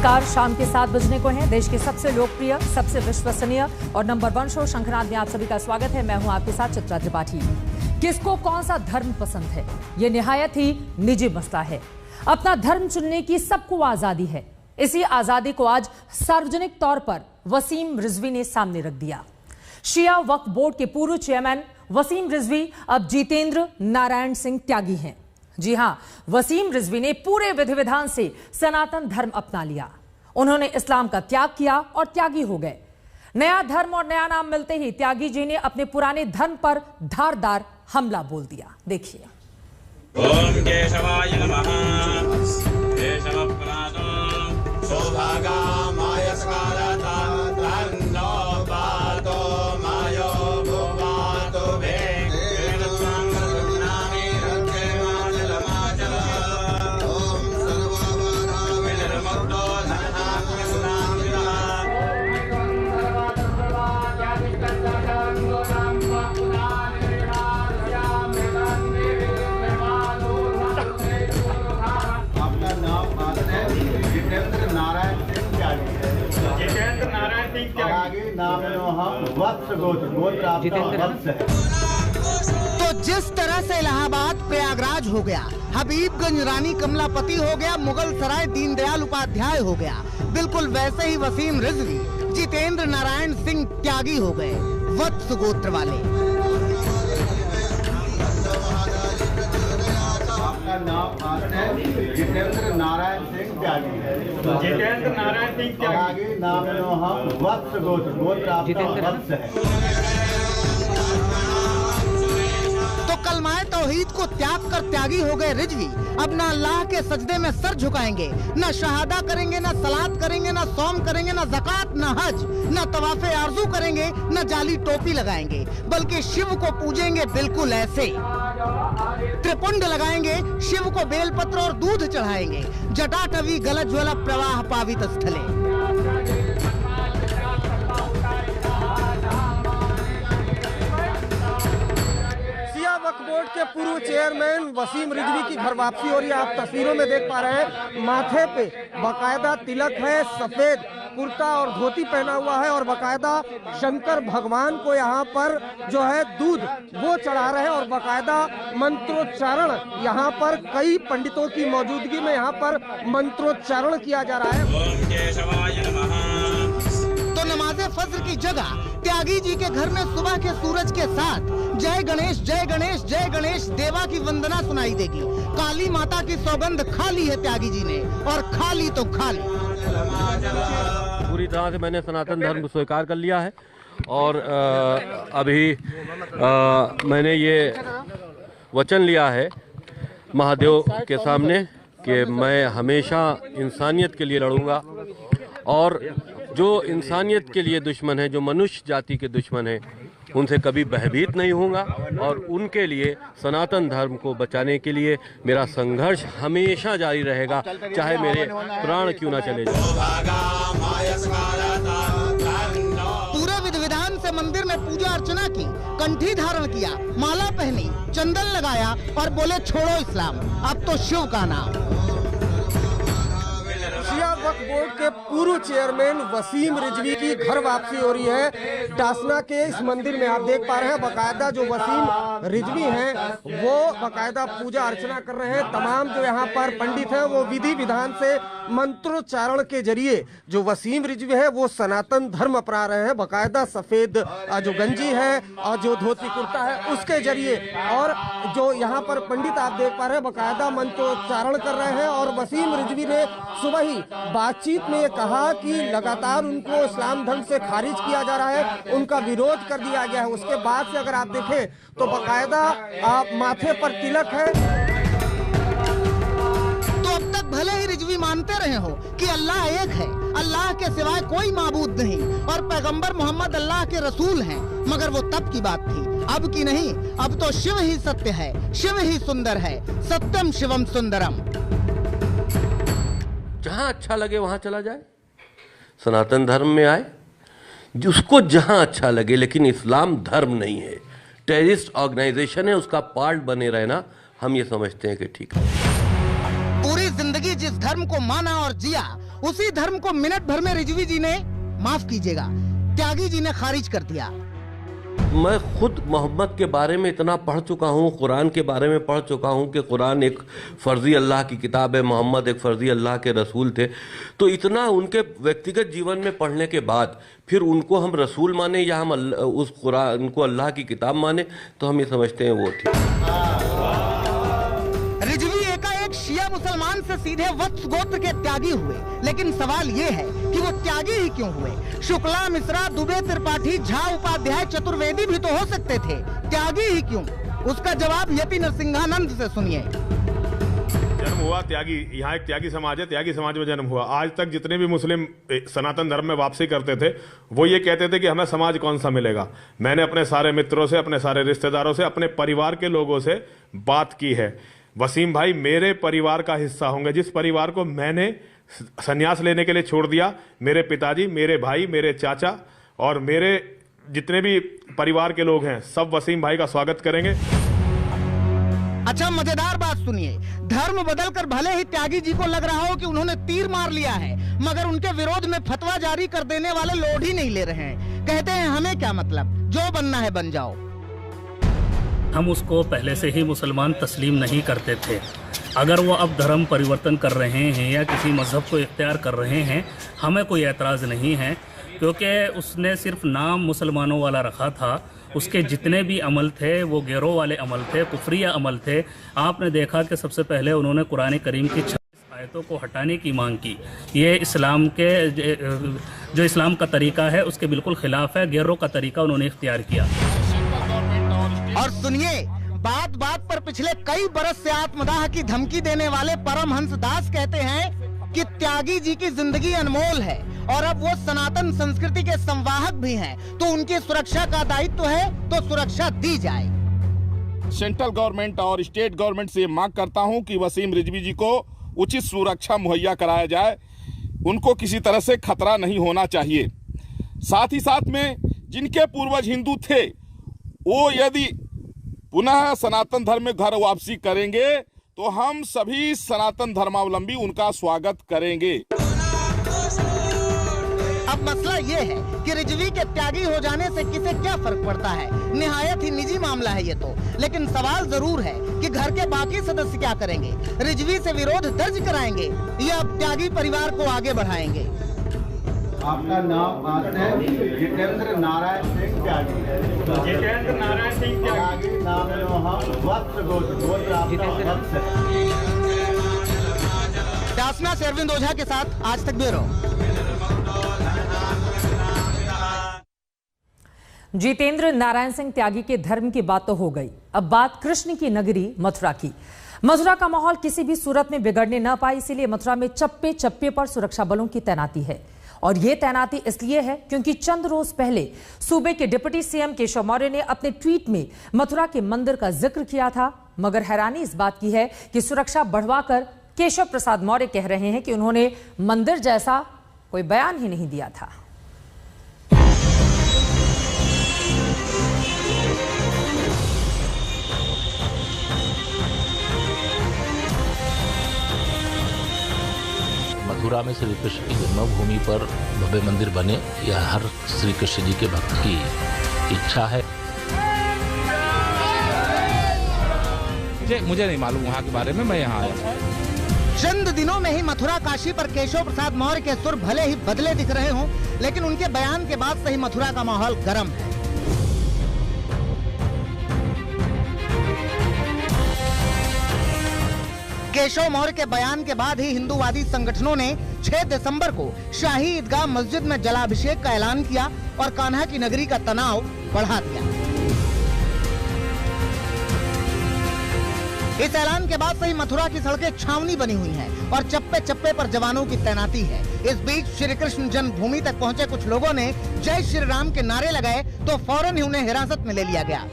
नमस्कार, शाम के 7 बजने को हैं। देश के सबसे लोकप्रिय, सबसे विश्वसनीय और नंबर 1 शो शंखनाद में आप सभी का स्वागत है। मैं हूं आपके साथ चित्रा त्रिपाठी। किसको कौन सा धर्म पसंद है, ये निहायत ही निजी मसला है। अपना धर्म चुनने की सबको आजादी है। इसी आजादी को आज सार्वजनिक तौर पर वसीम रिजवी ने सामने रख दिया। शिया वक्फ बोर्ड के पूर्व चेयरमैन वसीम रिजवी अब जितेंद्र नारायण सिंह त्यागी हैं। जी हां, वसीम रिजवी ने पूरे विधि विधान से सनातन धर्म अपना लिया। उन्होंने इस्लाम का त्याग किया और त्यागी हो गए। नया धर्म और नया नाम मिलते ही त्यागी जी ने अपने पुराने धर्म पर धारदार हमला बोल दिया। देखिए। ओम केशवाय नमः। केशव प्रणातो सौभागा माय स्कारता तन्नो पातो मायो भुवातो भे नामी रखे माजल माजल ओम सर्ववरा विनिर्मुक्तो धननाम सुनाम विरहा जितेंद्र नारायण सिंह त्यागी। जितेंद्र नारायण सिंह त्यागी नाम वत्स गोत्र आपका वत्स है। तो जिस तरह से इलाहाबाद प्रयागराज हो गया, हबीबगंज रानी कमलापति हो गया, मुगल सराय दीनदयाल उपाध्याय हो गया, बिल्कुल वैसे ही वसीम रिजवी जितेंद्र नारायण सिंह त्यागी हो गए, वत्स गोत्र वाले। आपका नाम जितेंद्र नारायण सिंह त्यागी। जितेंद्र नारायण सिंह त्यागी नाम वत्स गोत्र आपका वत्स है। तो कलमाए तौहीद को त्याग कर त्यागी हो गए रिजवी अब ना अल्लाह के सजदे में सर झुकाएंगे, न शहादा करेंगे, न सलात करेंगे, न सौम करेंगे, न ज़कात, न हज, न तवाफ़े आरज़ू करेंगे, न जाली टोपी लगाएंगे, बल्कि शिव को पूजेंगे बिल्कुल ऐसे। त्रिपुंड लगाएंगे, शिव को बेलपत्र और दूध चढ़ाएंगे, जटाटवी गलज्वल प्रवाह पावित स्थले। वक्फ बोर्ड के पूर्व चेयरमैन वसीम रिजवी की घर वापसी हो रही है। आप तस्वीरों में देख पा रहे हैं, माथे पे बकायदा तिलक है, सफेद कुर्ता और धोती पहना हुआ है और बकायदा शंकर भगवान को यहाँ पर जो है दूध वो चढ़ा रहे हैं और बकायदा मंत्रोच्चारण यहाँ पर कई पंडितों की मौजूदगी में यहाँ पर मंत्रोच्चारण किया जा रहा है। ओम केशवाय नमः। तो नमाज़े फज्र की जगह त्यागी जी के घर में सुबह के सूरज के साथ जय गणेश जय गणेश जय गणेश देवा की वंदना सुनाई देगी। काली माता की सौगंध खा ली है त्यागी जी ने, और खा ली तो खा ली। पूरी तरह से मैंने सनातन धर्म को स्वीकार कर लिया है और अभी मैंने ये वचन लिया है महादेव के सामने कि मैं हमेशा इंसानियत के लिए लड़ूंगा और जो इंसानियत के लिए दुश्मन है, जो मनुष्य जाति के दुश्मन है, उनसे कभी भयभीत नहीं होऊंगा और उनके लिए सनातन धर्म को बचाने के लिए मेरा संघर्ष हमेशा जारी रहेगा, चाहे मेरे प्राण क्यों ना चले जाए। पूरे विधि विधान से मंदिर में पूजा अर्चना की, कंठी धारण किया, माला पहनी, चंदन लगाया और बोले छोड़ो इस्लाम, अब तो शिव का नाम। शिया वक्फ बोर्ड के पूर्व चेयरमैन वसीम रिजवी की घर वापसी हो रही है। डासना के इस मंदिर में आप देख पा रहे हैं, बकायदा जो वसीम रिजवी हैं वो बकायदा पूजा अर्चना कर रहे हैं। तमाम जो यहाँ पर पंडित हैं वो विधि विधान से मंत्रोच्चारण के जरिए जो वसीम रिजवी है वो सनातन धर्म अपना रहे हैं। बकायदा सफेद जो गंजी है और जो धोती कुर्ता है उसके जरिए, और जो यहाँ पर पंडित आप देख पा रहे हैं बकायदा मंत्रोच्चारण कर रहे हैं। और वसीम रिजवी ने सुबह ही बातचीत में ये कहा कि लगातार उनको इस्लाम धर्म से खारिज किया जा रहा है, उनका विरोध कर दिया गया है। उसके बाद से अगर आप देखें तो बकायदा माथे पर तिलक है। तो अब तक भले ही रिजवी मानते रहे हो कि अल्लाह एक है, अल्लाह के सिवाय कोई माबूद नहीं और पैगंबर मोहम्मद अल्लाह के रसूल हैं, मगर वो तब की बात थी, अब की नहीं। अब तो शिव ही सत्य है, शिव ही सुंदर है, सत्यम शिवम सुंदरम। जहां अच्छा लगे वहां चला जाए, सनातन धर्म में आए, जिसको जहां अच्छा लगे, लेकिन इस्लाम धर्म नहीं है, टेररिस्ट ऑर्गेनाइजेशन है, उसका पार्ट बने रहना हम ये समझते हैं कि ठीक है। पूरी जिंदगी जिस धर्म को माना और जिया उसी धर्म को मिनट भर में रिजवी जी ने, माफ कीजिएगा, त्यागी जी ने खारिज कर दिया। मैं खुद मोहम्मद के बारे में इतना पढ़ चुका हूँ, कुरान के बारे में पढ़ चुका हूँ कि कुरान एक फ़र्ज़ी अल्लाह की किताब है, मोहम्मद एक फ़र्ज़ी अल्लाह के रसूल थे। तो इतना उनके व्यक्तिगत जीवन में पढ़ने के बाद फिर उनको हम रसूल माने या हम उस कुरान को अल्लाह की किताब माने, तो हम ये समझते हैं वो थी। रिजवी एकाएक शिया मुसलमान से सीधे वत्स गोत्र के त्यागी हुए, लेकिन सवाल ये है कि वो त्यागी ही क्यों हुए? शुक्ला, मिश्रा, दुबे, त्रिपाठी, झा, उपाध्याय, चतुर्वेदी भी तो हो सकते थे, त्यागी ही क्यों? उसका जवाब यति नरसिंहानंद से सुनिए। जन्म हुआ त्यागी, यहाँ एक त्यागी समाज है, त्यागी समाज में जन्म हुआ। आज तक जितने भी मुस्लिम सनातन धर्म में वापसी करते थे वो ये कहते थे कि हमें समाज कौन सा मिलेगा। मैंने अपने सारे मित्रों से, अपने सारे रिश्तेदारों से, अपने परिवार के लोगों से बात की है। वसीम भाई मेरे परिवार का हिस्सा होंगे। जिस परिवार को मैंने संन्यास लेने के लिए छोड़ दिया, मेरे पिताजी, मेरे भाई, मेरे चाचा और मेरे जितने भी परिवार के लोग हैं, सब वसीम भाई का स्वागत करेंगे। अच्छा, मजेदार बात सुनिए। धर्म बदलकर भले ही त्यागी जी को लग रहा हो कि उन्होंने तीर मार लिया है, मगर उनके विरोध में फतवा जारी कर देने वाले लोड ही नहीं ले रहे हैं। कहते हैं हमें क्या मतलब, जो बनना है बन जाओ। हम उसको पहले से ही मुसलमान तस्लीम नहीं करते थे। अगर वो अब धर्म परिवर्तन कर रहे हैं या किसी मज़हब को इख्तियार कर रहे हैं, हमें कोई एतराज़ नहीं है, क्योंकि उसने सिर्फ नाम मुसलमानों वाला रखा था। उसके जितने भी अमल थे वो गैरों वाले अमल थे, कुफरिया अमल थे। आपने देखा कि सबसे पहले उन्होंने कुरान करीम की 26 आयतों को हटाने की मांग की। ये इस्लाम के जो इस्लाम का तरीका है उसके बिल्कुल खिलाफ है। गैरों का तरीका उन्होंने इख्तियार किया। और सुनिए, बात बात पर पिछले कई बरस से आत्मदाह की धमकी देने वाले परमहंस दास कहते हैं कि त्यागी जी की जिंदगी अनमोल है और अब वो सनातन संस्कृति के संवाहक भी हैं, तो उनकी सुरक्षा का दायित्व है तो सुरक्षा दी जाए। सेंट्रल गवर्नमेंट और स्टेट गवर्नमेंट से मांग करता हूं कि वसीम रिजवी जी को उचित सुरक्षा मुहैया कराया जाए। उनको किसी तरह से खतरा नहीं होना चाहिए। साथ ही साथ में जिनके पूर्वज हिंदू थे वो यदि पुनः सनातन धर्म में घर वापसी करेंगे तो हम सभी सनातन धर्मावलंबी उनका स्वागत करेंगे। अब मसला ये है कि रिजवी के त्यागी हो जाने से किसे क्या फर्क पड़ता है। निहायत ही निजी मामला है ये तो, लेकिन सवाल जरूर है कि घर के बाकी सदस्य क्या करेंगे। रिजवी से विरोध दर्ज कराएंगे या त्यागी परिवार को आगे बढ़ाएंगे। आपका नाम जितेंद्र नारायण सिंह त्यागी। जितेंद्र नारायण सिंह त्यागी नाम वत्स गोत्र आपका वत्स है। डासना से अरविंद ओझा के साथ आज तक ब्यूरो। जितेंद्र नारायण सिंह त्यागी के धर्म की बात तो हो गई, अब बात कृष्ण की नगरी मथुरा की। मथुरा का माहौल किसी भी सूरत में बिगड़ने न पाए, इसीलिए मथुरा में चप्पे चप्पे पर सुरक्षा बलों की तैनाती है। और यह तैनाती इसलिए है क्योंकि चंद रोज पहले सूबे के डिप्टी सीएम केशव मौर्य ने अपने ट्वीट में मथुरा के मंदिर का जिक्र किया था। मगर हैरानी इस बात की है कि सुरक्षा बढ़वाकर केशव प्रसाद मौर्य कह रहे हैं कि उन्होंने मंदिर जैसा कोई बयान ही नहीं दिया था। मथुरा में श्री कृष्ण की जन्मभूमि पर भव्य मंदिर बने, यह हर श्री कृष्ण जी के भक्त की इच्छा है। मुझे नहीं मालूम वहाँ के बारे में, मैं यहाँ आया। चंद दिनों में ही मथुरा काशी पर केशव प्रसाद मौर्य के सुर भले ही बदले दिख रहे हों, लेकिन उनके बयान के बाद से ही मथुरा का माहौल गर्म है। केशव मौर्य के बयान के बाद ही हिंदूवादी संगठनों ने 6 दिसंबर को शाही ईदगाह मस्जिद में जलाभिषेक का ऐलान किया और कान्हा की नगरी का तनाव बढ़ा दिया। इस ऐलान के बाद से ही मथुरा की सड़कें छावनी बनी हुई हैं और चप्पे चप्पे पर जवानों की तैनाती है। इस बीच श्री कृष्ण जन्मभूमि तक पहुंचे कुछ लोगों ने जय श्री राम के नारे लगाए तो फौरन ही उन्हें हिरासत में ले लिया गया।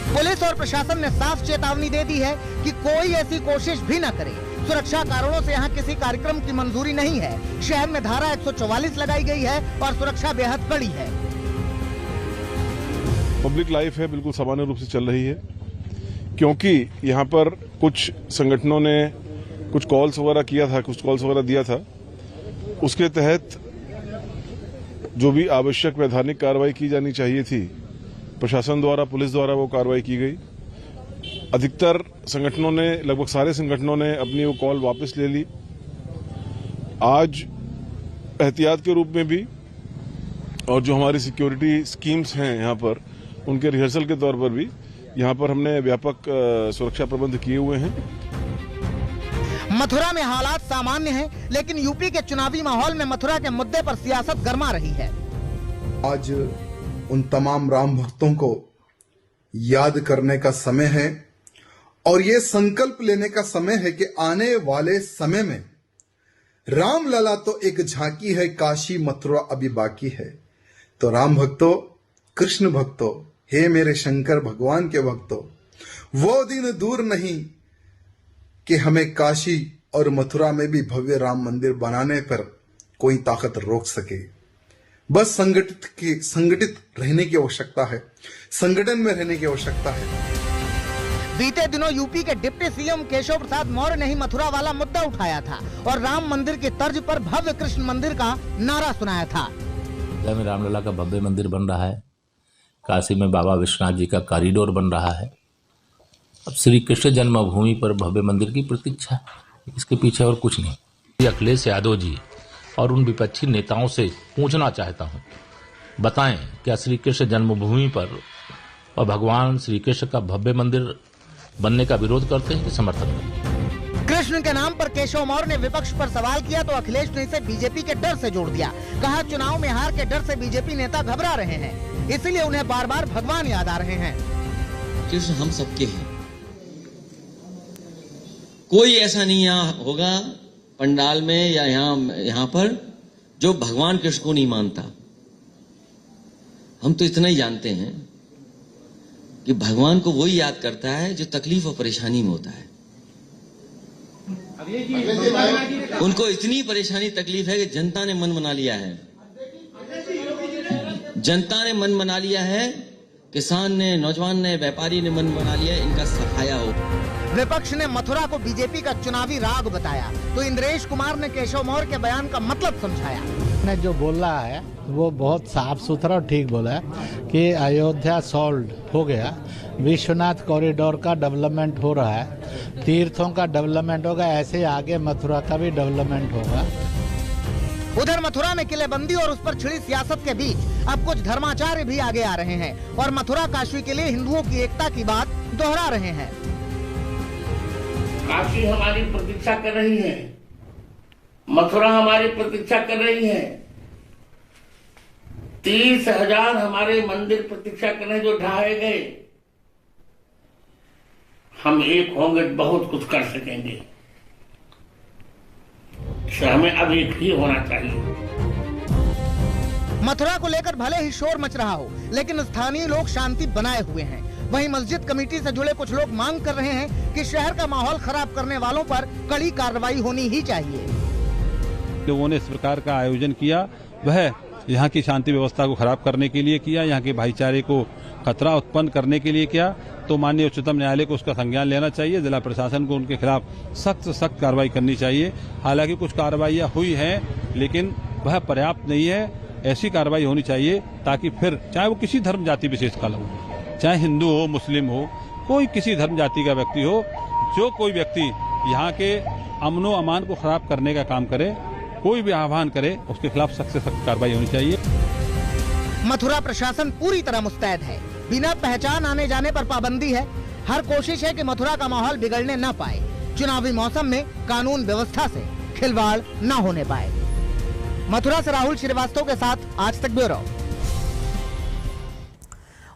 पुलिस और प्रशासन ने साफ चेतावनी दे दी है कि कोई ऐसी कोशिश भी न करे। सुरक्षा कारणों से यहाँ किसी कार्यक्रम की मंजूरी नहीं है। शहर में धारा 144 लगाई गई है और सुरक्षा बेहद कड़ी है। पब्लिक लाइफ है, बिल्कुल सामान्य रूप से चल रही है। क्योंकि यहाँ पर कुछ संगठनों ने कुछ कॉल्स वगैरह किया था, कुछ कॉल्स वगैरह दिया था, उसके तहत जो भी आवश्यक वैधानिक कार्रवाई की जानी चाहिए थी प्रशासन द्वारा, पुलिस द्वारा वो कार्रवाई की गई। अधिकतर संगठनों ने, लगभग सारे संगठनों ने अपनी वो कॉल वापस ले ली। आज एहतियात के रूप में भी और जो हमारी सिक्योरिटी स्कीम्स हैं यहाँ पर, उनके रिहर्सल के तौर पर भी यहाँ पर हमने व्यापक सुरक्षा प्रबंध किए हुए हैं। मथुरा में हालात सामान्य हैं, लेकिन यूपी के चुनावी माहौल में मथुरा के मुद्दे पर सियासत गरमा रही है। आज उन तमाम राम भक्तों को याद करने का समय है और ये संकल्प लेने का समय है कि आने वाले समय में रामलला तो एक झांकी है, काशी मथुरा अभी बाकी है। तो राम भक्तों, कृष्ण भक्तों, हे मेरे शंकर भगवान के भक्तों, वो दिन दूर नहीं कि हमें काशी और मथुरा में भी भव्य राम मंदिर बनाने पर कोई ताकत रोक सके। बस संगठित रहने की आवश्यकता है, संगठन में रहने की आवश्यकता है। बीते दिनों यूपी के डिप्टी सीएम केशव प्रसाद मौर्य ने ही मथुरा वाला मुद्दा उठाया था और राम मंदिर की तर्ज पर भव्य कृष्ण मंदिर का नारा सुनाया था। अयोध्या में रामलला का भव्य मंदिर बन रहा है, काशी में बाबा विश्वनाथ जी का कॉरिडोर बन रहा है। अब श्री कृष्ण जन्मभूमि पर भव्य मंदिर की प्रतीक्षा, इसके पीछे और कुछ नहीं। अखिलेश यादव जी और उन विपक्षी नेताओं से पूछना चाहता हूँ, बताएं क्या श्री कृष्ण जन्मभूमि पर और भगवान श्री कृष्ण का भव्य मंदिर बनने का विरोध करते हैं कि समर्थन करते हैं? कृष्ण के नाम पर केशव मौर्य ने विपक्ष पर सवाल किया तो अखिलेश ने इसे बीजेपी के डर से जोड़ दिया। कहा, चुनाव में हार के डर से बीजेपी नेता घबरा रहे हैं, इसीलिए उन्हें बार बार भगवान याद आ रहे हैं। कृष्ण हम सबके हैं, कोई ऐसा नहीं यहाँ होगा पंडाल में या यहाँ पर जो भगवान कृष्ण को नहीं मानता। हम तो इतना ही जानते हैं कि भगवान को वही याद करता है जो तकलीफ और परेशानी में होता है। उनको इतनी परेशानी तकलीफ है कि जनता ने मन बना लिया है, जनता ने मन बना लिया है, किसान ने, नौजवान ने, व्यापारी ने मन बना लिया है, इनका सफाया हो। विपक्ष ने मथुरा को बीजेपी का चुनावी राग बताया तो इंद्रेश कुमार ने केशव मौर्य के बयान का मतलब समझाया। ने जो बोला है वो बहुत साफ सुथरा और ठीक बोला है कि अयोध्या सॉल्व हो गया, विश्वनाथ कॉरिडोर का डेवलपमेंट हो रहा है, तीर्थों का डेवलपमेंट होगा, ऐसे आगे मथुरा का भी डेवलपमेंट होगा। उधर मथुरा में किलेबंदी और उस पर छिड़ी सियासत के बीच अब कुछ धर्माचार्य भी आगे आ रहे हैं और मथुरा काशी के लिए हिंदुओं की एकता की बात दोहरा रहे हैं। काशी हमारी प्रतीक्षा कर रही है, मथुरा हमारी प्रतीक्षा कर रही है, 30,000 हमारे मंदिर प्रतीक्षा कर रहे हैं जो ढहाए गए। हम एक होंगे बहुत कुछ कर सकेंगे, हमें अब एक ही होना चाहिए। मथुरा को लेकर भले ही शोर मच रहा हो, लेकिन स्थानीय लोग शांति बनाए हुए हैं। वहीं मस्जिद कमेटी से जुड़े कुछ लोग मांग कर रहे हैं कि शहर का माहौल खराब करने वालों पर कड़ी कार्रवाई होनी ही चाहिए। लोगों ने इस प्रकार का आयोजन किया, वह यहाँ की शांति व्यवस्था को खराब करने के लिए किया, यहाँ के भाईचारे को खतरा उत्पन्न करने के लिए किया, तो माननीय उच्चतम न्यायालय को उसका संज्ञान लेना चाहिए। जिला प्रशासन को उनके खिलाफ सख्त कार्रवाई करनी चाहिए। हालांकि कुछ कार्रवाइयाँ हुई हैं, लेकिन वह पर्याप्त नहीं है। ऐसी कार्रवाई होनी चाहिए ताकि फिर चाहे वो किसी धर्म जाति विशेष का लोग, चाहे हिंदू हो, मुस्लिम हो, कोई किसी धर्म जाति का व्यक्ति हो, जो कोई व्यक्ति यहाँ के अमनो अमान को खराब करने का काम करे, कोई भी आह्वान करे, उसके खिलाफ सख्त से सख्त कार्रवाई होनी चाहिए। मथुरा प्रशासन पूरी तरह मुस्तैद है, बिना पहचान आने जाने पर पाबंदी है। हर कोशिश है कि मथुरा का माहौल बिगड़ने न पाए, चुनावी मौसम में कानून व्यवस्था से खिलवाड़ न होने पाए। मथुरा से राहुल श्रीवास्तव के साथ आज तक ब्यूरो।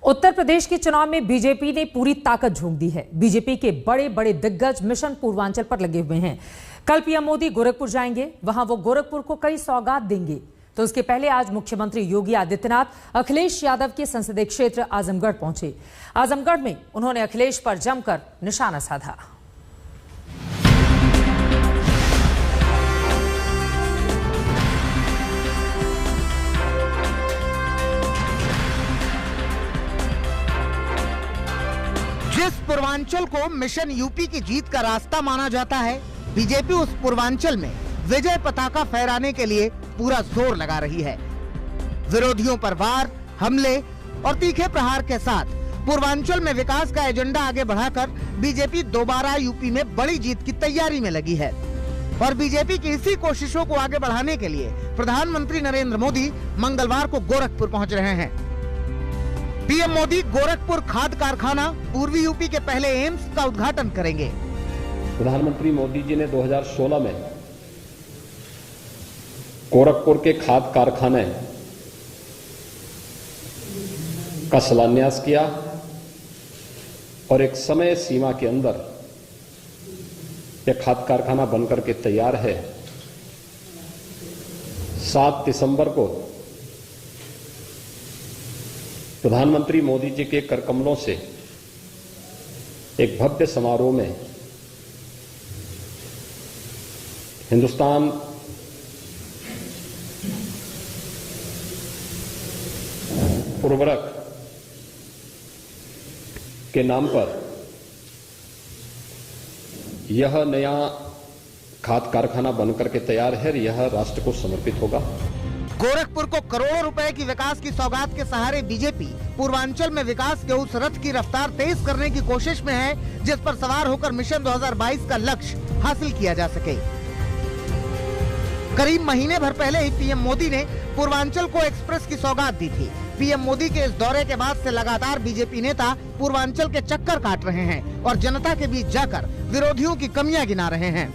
उत्तर प्रदेश के चुनाव में बीजेपी ने पूरी ताकत झोंक दी है। बीजेपी के बड़े बड़े दिग्गज मिशन पूर्वांचल पर लगे हुए हैं। कल पीएम मोदी गोरखपुर जाएंगे, वहां वो गोरखपुर को कई सौगात देंगे। तो उसके पहले आज मुख्यमंत्री योगी आदित्यनाथ अखिलेश यादव के संसदीय क्षेत्र आजमगढ़ पहुंचे। आजमगढ़ में उन्होंने अखिलेश पर जमकर निशाना साधा। जिस पूर्वांचल को मिशन यूपी की जीत का रास्ता माना जाता है। बीजेपी उस पूर्वांचल में विजय पताका फहराने के लिए पूरा जोर लगा रही है। विरोधियों पर वार, हमले और तीखे प्रहार के साथ पूर्वांचल में विकास का एजेंडा आगे बढ़ाकर बीजेपी दोबारा यूपी में बड़ी जीत की तैयारी में लगी है। और बीजेपी की इसी कोशिशों को आगे बढ़ाने के लिए प्रधानमंत्री नरेंद्र मोदी मंगलवार को गोरखपुर पहुंच रहे हैं। पीएम मोदी गोरखपुर खाद कारखाना, पूर्वी यूपी के पहले एम्स का उद्घाटन करेंगे। प्रधानमंत्री मोदी जी ने 2016 में गोरखपुर के खाद कारखाने का शिलान्यास किया और एक समय सीमा के अंदर यह खाद कारखाना बनकर के तैयार है। 7 दिसंबर को प्रधानमंत्री मोदी जी के करकमलों से एक भव्य समारोह में हिंदुस्तान उर्वरक के नाम पर यह नया खाद कारखाना बनकर के तैयार है। यह राष्ट्र को समर्पित होगा। गोरखपुर को करोड़ों रुपए की विकास की सौगात के सहारे बीजेपी पूर्वांचल में विकास के उस रथ की रफ्तार तेज करने की कोशिश में है जिस पर सवार होकर मिशन 2022 का लक्ष्य हासिल किया जा सके। करीब महीने भर पहले ही पीएम मोदी ने पूर्वांचल को एक्सप्रेस की सौगात दी थी। पीएम मोदी के इस दौरे के बाद से लगातार बीजेपी नेता पूर्वांचल के चक्कर काट रहे हैं और जनता के बीच जाकर विरोधियों की कमियां गिना रहे हैं।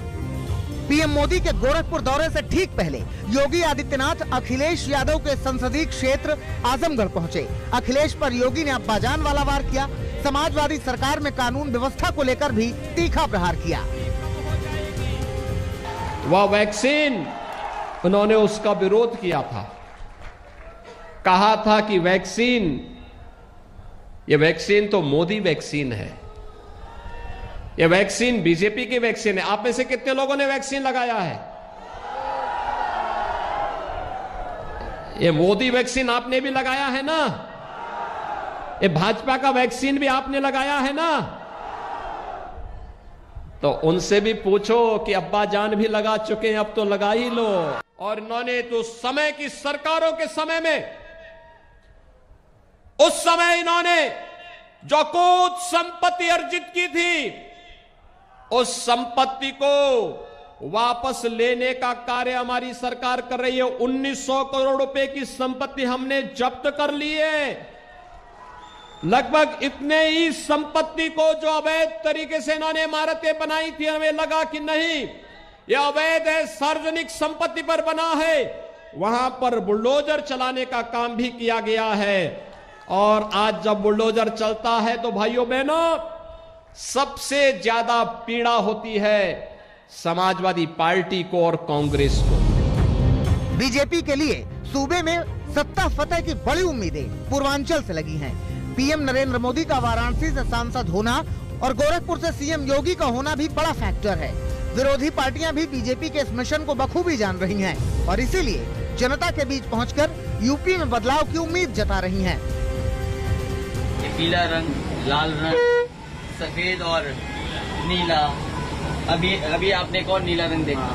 पीएम मोदी के गोरखपुर दौरे से ठीक पहले योगी आदित्यनाथ अखिलेश यादव के संसदीय क्षेत्र आजमगढ़ पहुंचे। अखिलेश पर योगी ने अब्बाजान वाला वार किया। समाजवादी सरकार में कानून व्यवस्था को लेकर भी तीखा प्रहार किया। वह वैक्सीन, उन्होंने उसका विरोध किया था, कहा था कि ये वैक्सीन तो मोदी वैक्सीन है, ये वैक्सीन बीजेपी की वैक्सीन है। आप में से कितने लोगों ने वैक्सीन लगाया है? ये मोदी वैक्सीन आपने भी लगाया है ना? ये भाजपा का वैक्सीन भी आपने लगाया है ना? तो उनसे भी पूछो कि अब्बा जान भी लगा चुके हैं, अब तो लगा ही लो। और इन्होंने तो समय की सरकारों के समय में, उस समय इन्होंने जो कुछ संपत्ति अर्जित की थी, उस संपत्ति को वापस लेने का कार्य हमारी सरकार कर रही है। 1900 करोड़ रुपए की संपत्ति हमने जब्त कर ली है। लगभग इतने ही संपत्ति को जो अवैध तरीके से इन्होंने इमारतें बनाई थी, हमें लगा कि नहीं यह अवैध है, सार्वजनिक संपत्ति पर बना है, वहां पर बुलडोजर चलाने का काम भी किया गया है। और आज जब बुलडोजर चलता है तो भाइयों बहनों, सबसे ज्यादा पीड़ा होती है समाजवादी पार्टी को और कांग्रेस को। बीजेपी के लिए सूबे में सत्ता फतेह की बड़ी उम्मीदें पूर्वांचल से लगी हैं। पीएम नरेंद्र मोदी का वाराणसी से सांसद होना और गोरखपुर से सीएम योगी का होना भी बड़ा फैक्टर है। विरोधी पार्टियां भी बीजेपी के इस मिशन को बखूबी जान रही हैं और इसीलिए जनता के बीच पहुंचकर यूपी में बदलाव की उम्मीद जता रही हैं। पीला रंग, लाल रंग, सफेद और नीला, अभी आपने कौन नीला रंग देखा,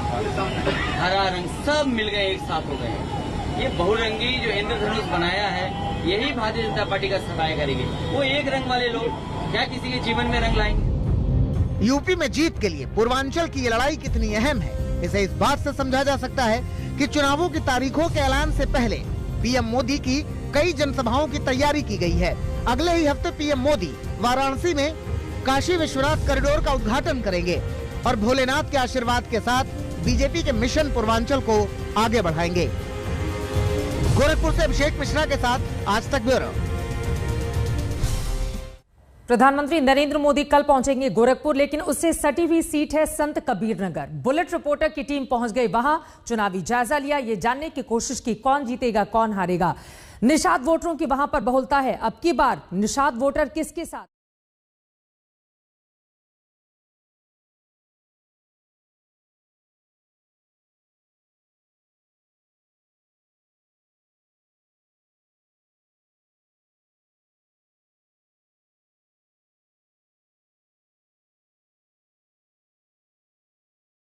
हरा रंग, सब मिल गए, एक साथ हो गए। ये बहुरंगी जो इंद्रधनुष बनाया है, यही भारतीय जनता पार्टी का सफाई करेगी। वो एक रंग वाले लोग क्या किसी के जीवन में रंग लाएंगे? यूपी में जीत के लिए पूर्वांचल की ये लड़ाई कितनी अहम है, इसे इस बात से समझा जा सकता है कि चुनावों की तारीखों के ऐलान से पहले पीएम मोदी की कई जनसभाओं की तैयारी की गई है। अगले ही हफ्ते पीएम मोदी वाराणसी में काशी विश्वनाथ कॉरिडोर का उद्घाटन करेंगे और भोलेनाथ के आशीर्वाद के साथ बीजेपी के मिशन पूर्वांचल को आगे बढ़ाएंगे। गोरखपुर से अभिषेक मिश्रा के साथ आज तक ब्यूरो। प्रधानमंत्री नरेंद्र मोदी कल पहुंचेंगे गोरखपुर, लेकिन उससे सटी हुई सीट है संत कबीर नगर। बुलेट रिपोर्टर की टीम पहुंच गई वहां, चुनावी जायजा लिया, ये जानने की कोशिश की कौन जीतेगा कौन हारेगा। निषाद वोटरों की वहां पर बहुलता है। अब की बार निषाद वोटर किसके साथ